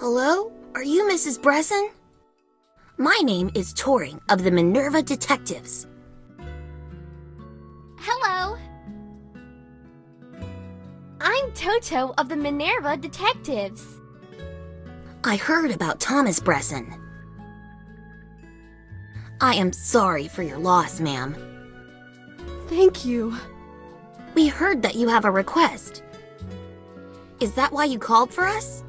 Hello? Are you Mrs. Breson? My name is TTORiNG of the Minerva Detectives. Hello. I'm Toto of the Minerva Detectives. I heard about Thomas Breson. I am sorry for your loss, ma'am. Thank you. We heard that you have a request. Is that why you called for us?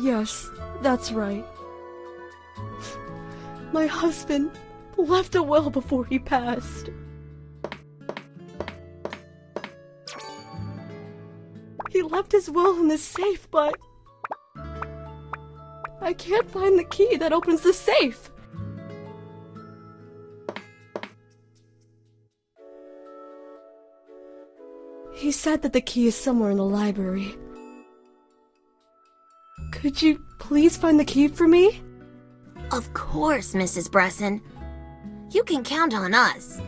Yes, that's right. My husband left a will before he passed. He left his will in the safe, but I can't find the key that opens the safe. He said that the key is somewhere in the library. Could you please find the key for me? Of course, Mrs. Breson. You can count on us.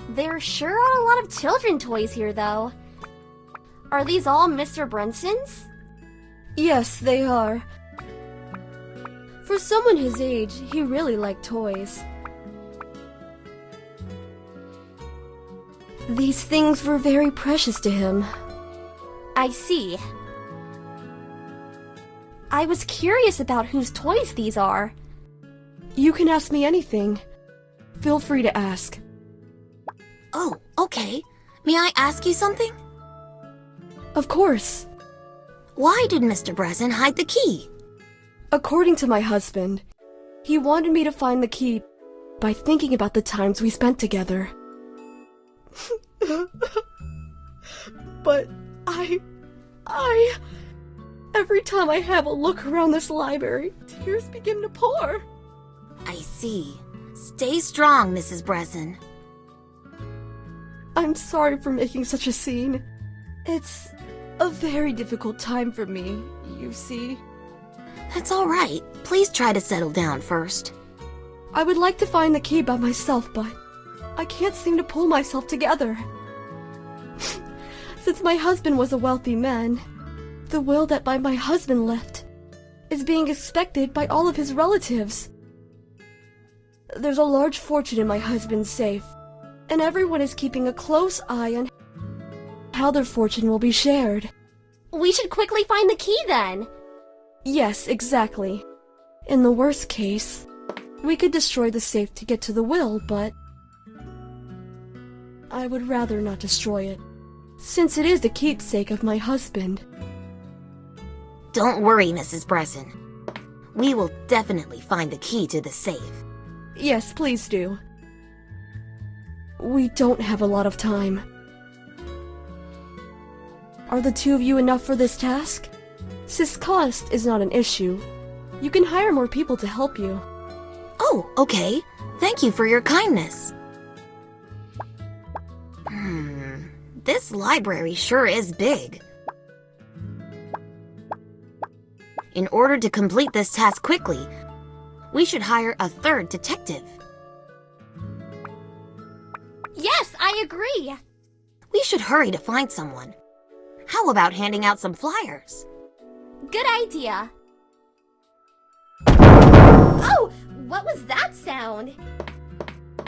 There sure are a lot of children toys here, though. Are these all Mr. Brenson's? Yes, they are. For someone his age, he really liked toys. These things were very precious to him. I see. I was curious about whose toys these are. You can ask me anything. Feel free to ask. Oh, okay. May I ask you something? Of course. Why did Mr. Breson hide the key? According to my husband, he wanted me to find the key by thinking about the times we spent together. But every time I have a look around this library, tears begin to pour. I see. Stay strong, Mrs. Breson. I'm sorry for making such a scene. It's a very difficult time for me, you see. That's all right. Please try to settle down first. I would like to find the key by myself, but I can't seem to pull myself together. Since my husband was a wealthy man, the will that my husband left is being expected by all of his relatives. There's a large fortune in my husband's safe, and everyone is keeping a close eye on how their fortune will be shared. We should quickly find the key, then. Yes, exactly. In the worst case, we could destroy the safe to get to the will, but I would rather not destroy it, since it is the keepsake of my husband. Don't worry, Mrs. Breson. We will definitely find the key to the safe. Yes, please do. We don't have a lot of time. Are the two of you enough for this task? Since cost is not an issue, you can hire more people to help you. Oh, okay. Thank you for your kindness. This library sure is big. In order to complete this task quickly, we should hire a third detective. Yes, I agree. We should hurry to find someone. How about handing out some flyers? Good idea. Oh, what was that sound?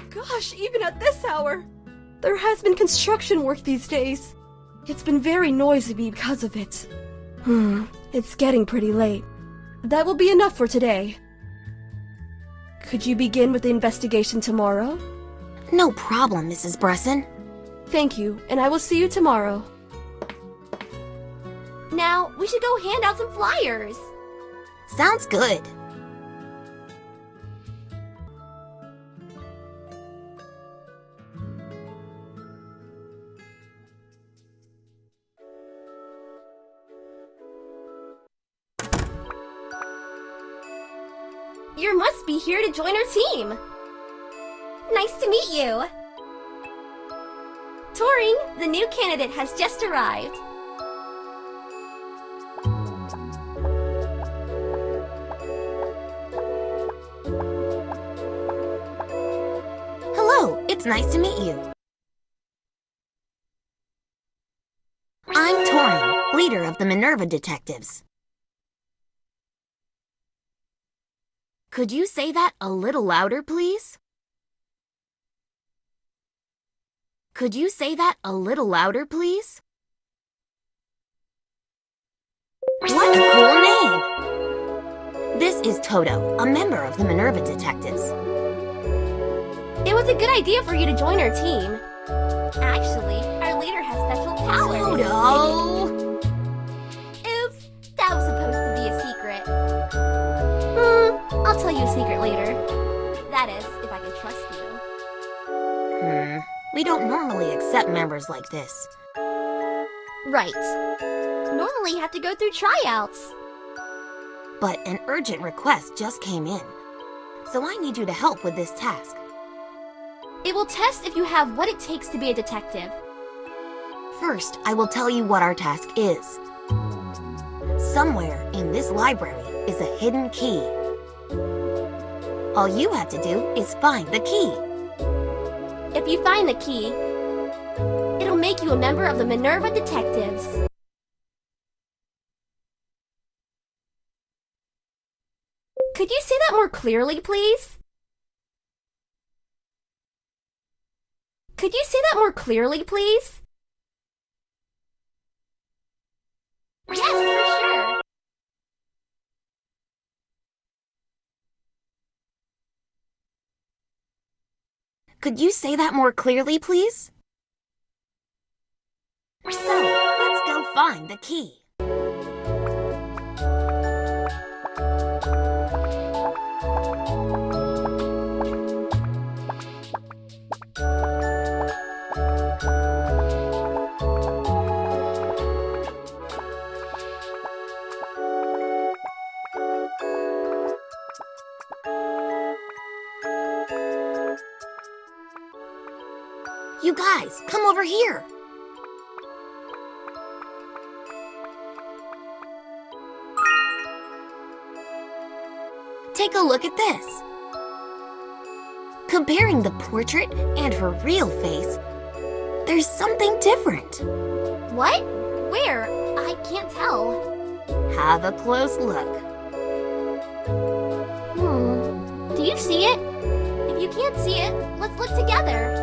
Gosh, even at this hour! There has been construction work these days. It's been very noisy because of it. It's getting pretty late. That will be enough for today. Could you begin with the investigation tomorrow? No problem, Mrs. Breson. Thank you, and I will see you tomorrow. Now, we should go hand out some flyers. Sounds good. You must be here to join our team. Nice to meet you. TTORiNG, the new candidate, has just arrived. Hello, it's nice to meet you. I'm TTORiNG, leader of the Minerva Detectives. Could you say that a little louder, please? Could you say that a little louder, please? What a cool name! This is Toto, a member of the Minerva Detectives. It was a good idea for you to join our team. Actually, our leader has special powers. Toto! Oops, that was supposed to be a secret. I'll tell you a secret later. That is, if I can trust you. We don't normally accept members like this. Right. Normally you have to go through tryouts. But an urgent request just came in. So I need you to help with this task. It will test if you have what it takes to be a detective. First, I will tell you what our task is. Somewhere in this library is a hidden key. All you have to do is find the key. If you find the key, it'll make you a member of the Minerva Detectives. Could you say that more clearly, please? Could you say that more clearly, please? Yes, for sure. Could you say that more clearly, please? So, let's go find the key. You guys, come over here. Take a look at this. Comparing the portrait and her real face, there's something different. What? Where? I can't tell. Have a close look. Do you see it? If you can't see it, let's look together.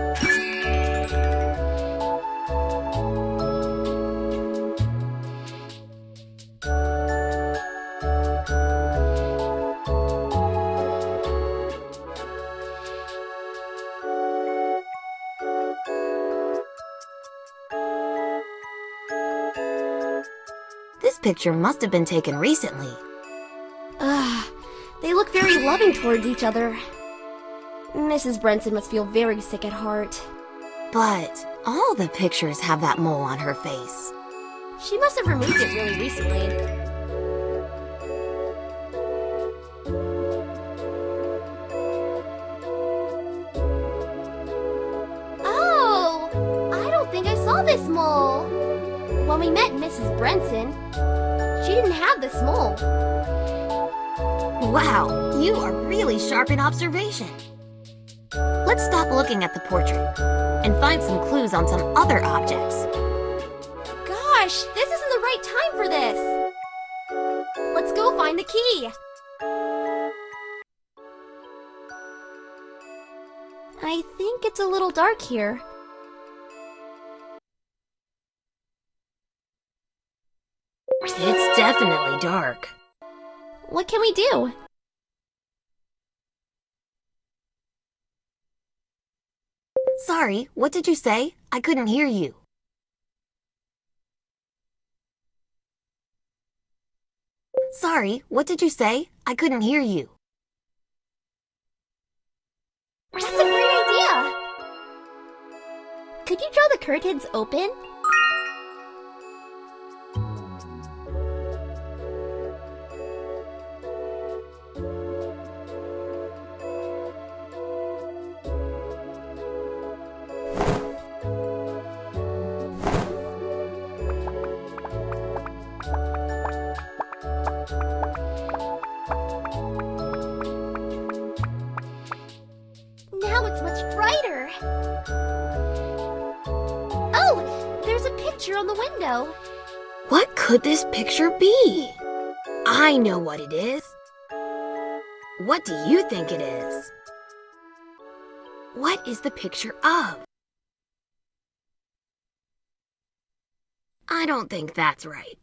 This picture must have been taken recently. They look very loving towards each other. Mrs. Breson must feel very sick at heart. But all the pictures have that mole on her face. She must have removed it really recently. Oh! I don't think I saw this mole. When we met Mrs. Breson, she didn't have this mole. Wow, you are really sharp in observation. Let's stop looking at the portrait and find some clues on some other objects. Gosh, this isn't the right time for this. Let's go find the key. I think it's a little dark here. It's definitely dark. What can we do? Sorry, what did you say? I couldn't hear you. Sorry, what did you say? I couldn't hear you. That's a great idea! Could you draw the curtains open? Now it's much brighter. Oh, there's a picture on the window. What could this picture be? I know what it is. What do you think it is? What is the picture of? I don't think that's right.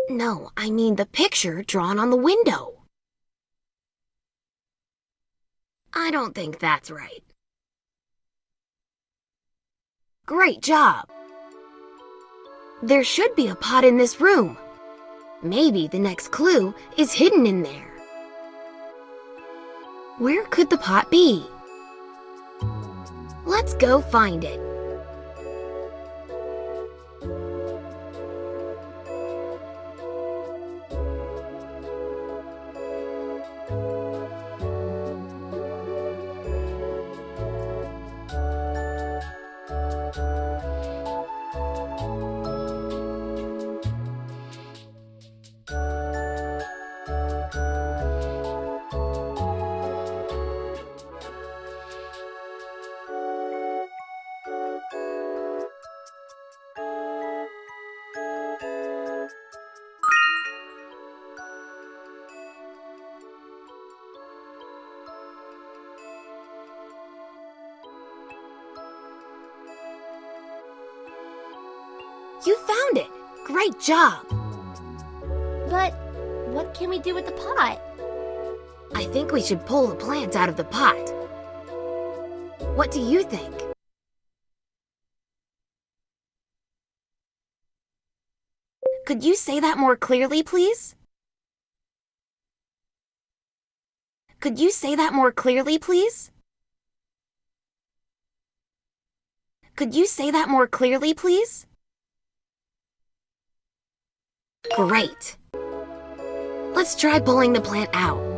No, I mean the picture drawn on the window. I don't think that's right. Great job! There should be a pot in this room. Maybe the next clue is hidden in there. Where could the pot be? Let's go find it. You found it! Great job! But what can we do with the pot? I think we should pull the plant out of the pot. What do you think? Could you say that more clearly, please? Could you say that more clearly, please? Could you say that more clearly, please? Great! Let's try pulling the plant out.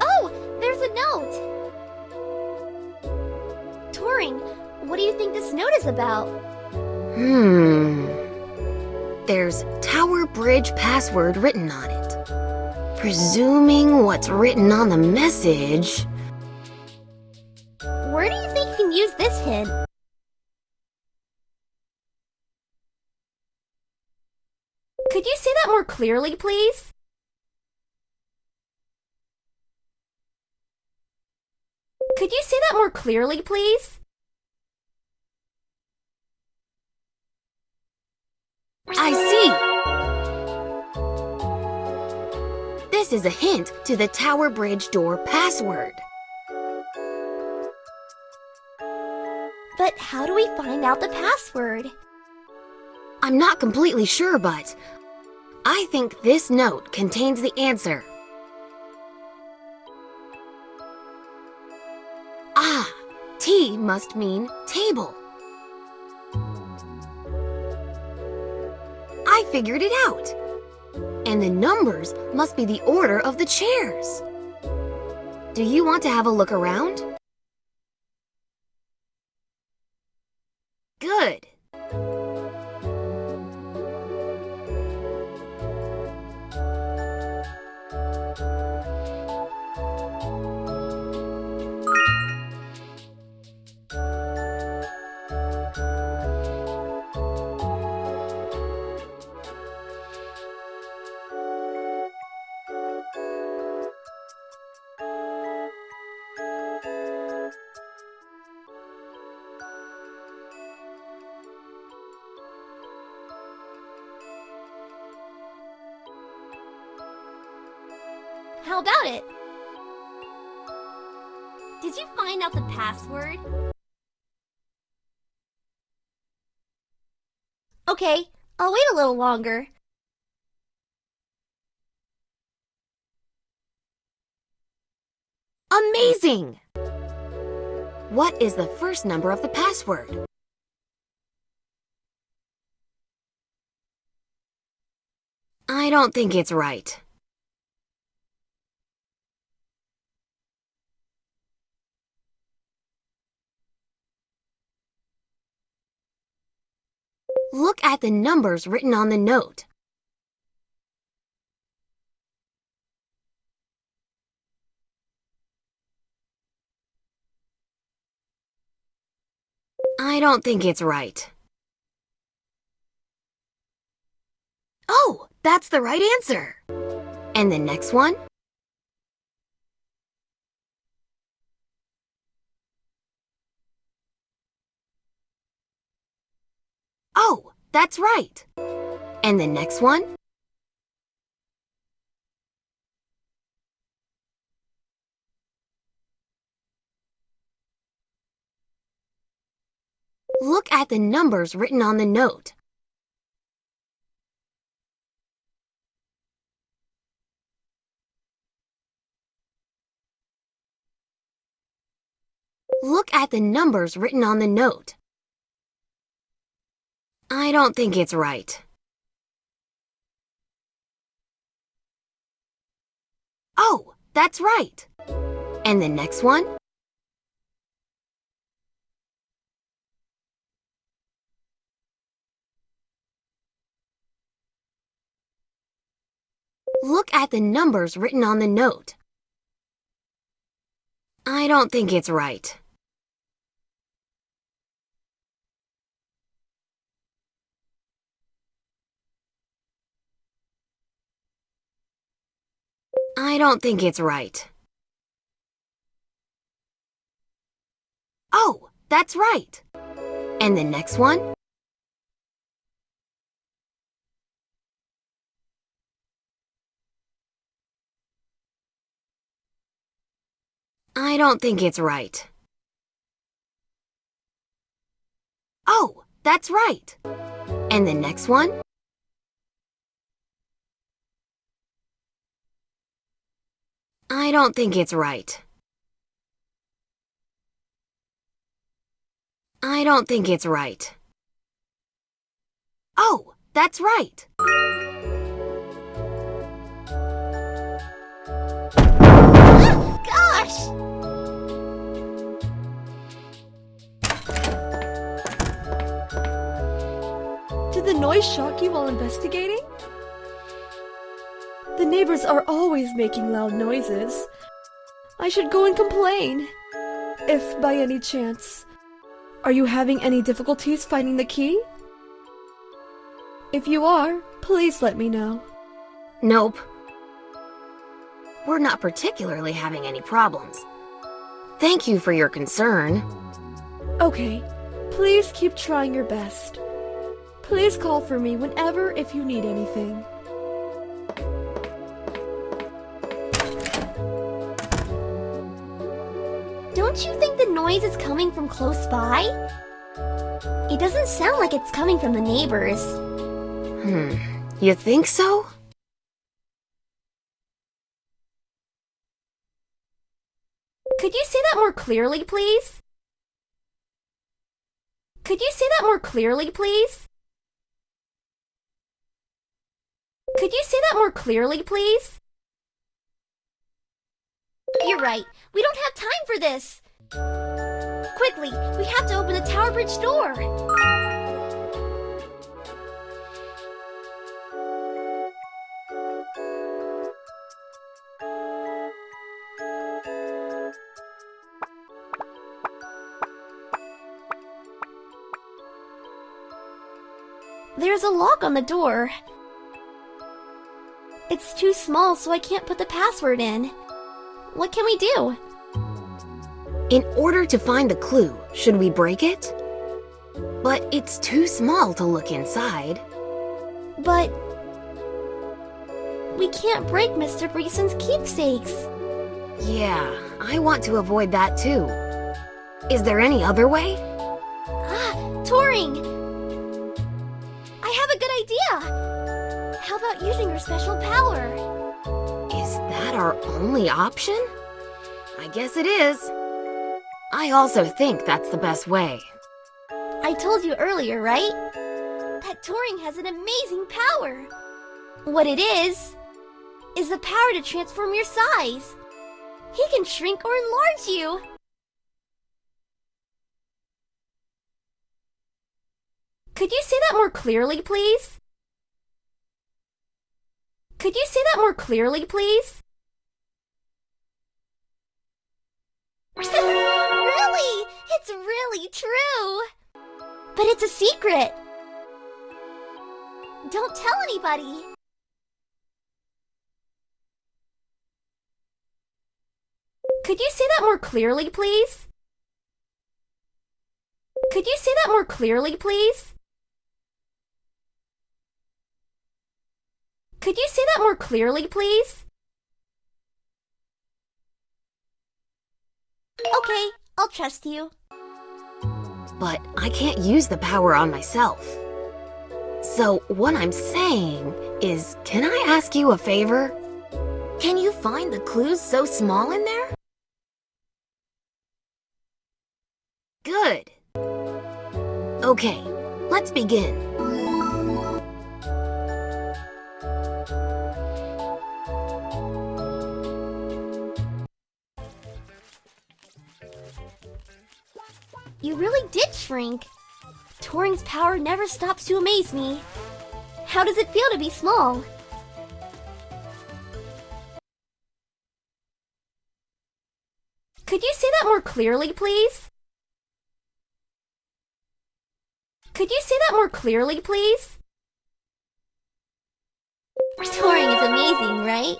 Oh, there's a note! Turing, what do you think this note is about? There's Tower Bridge password written on it. Presuming what's written on the message... Where do you think you can use this hint? Could you say that more clearly, please? Could you say that more clearly, please? I see! This is a hint to the Tower Bridge door password. But how do we find out the password? I'm not completely sure, but I think this note contains the answer. Ah, T must mean table. I figured it out. And the numbers must be the order of the chairs. Do you want to have a look around? Good. How about it? Did you find out the password? Okay, I'll wait a little longer. Amazing! What is the first number of the password? I don't think it's right. Look at the numbers written on the note. I don't think it's right. Oh, that's the right answer. And the next one? Oh, that's right. And the next one? Look at the numbers written on the note. Look at the numbers written on the note. I don't think it's right. Oh, that's right. And the next one? Look at the numbers written on the note. I don't think it's right. I don't think it's right. Oh, that's right. And the next one? I don't think it's right. Oh, that's right. And the next one? I don't think it's right. I don't think it's right. Oh, that's right. Gosh! Did the noise shock you while investigating? The neighbors are always making loud noises. I should go and complain. If by any chance, are you having any difficulties finding the key? If you are, please let me know. Nope. We're not particularly having any problems. Thank you for your concern. Okay, please keep trying your best. Please call for me whenever if you need anything. Don't you think the noise is coming from close by? It doesn't sound like it's coming from the neighbors. You think so? Could you say that more clearly, please? Could you say that more clearly, please? Could you say that more clearly, please? You're right. We don't have time for this. Quickly, we have to open the tower bridge door. There's a lock on the door. It's too small, so I can't put the password in. What can we do? In order to find the clue, should we break it? But it's too small to look inside. But we can't break Mr. Breson's keepsakes. Yeah, I want to avoid that too. Is there any other way? Touring! I have a good idea! How about using your special power? Is that our only option? I guess it is. I also think that's the best way. I told you earlier, right? That Turing has an amazing power. What it is the power to transform your size. He can shrink or enlarge you. Could you say that more clearly, please? Could you say that more clearly, please? Really? It's really true. But it's a secret. Don't tell anybody. Could you say that more clearly, please? Could you say that more clearly, please? Could you say that more clearly, please? Okay, I'll trust you. But I can't use the power on myself. So what I'm saying is, can I ask you a favor? Can you find the clues so small in there? Good. Okay, let's begin. You really did shrink. Turing's power never stops to amaze me. How does it feel to be small? Could you say that more clearly, please? Could you say that more clearly, please? Turing is amazing, right?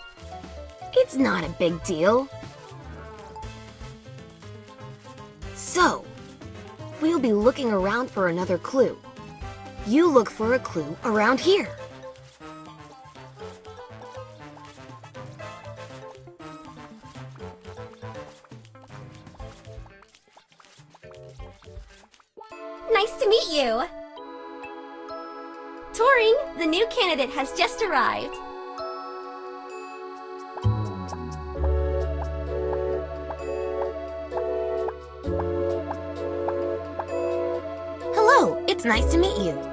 It's not a big deal. So, we'll be looking around for another clue. You look for a clue around here. Nice to meet you! Turing, the new candidate has just arrived. Hello, it's nice to meet you.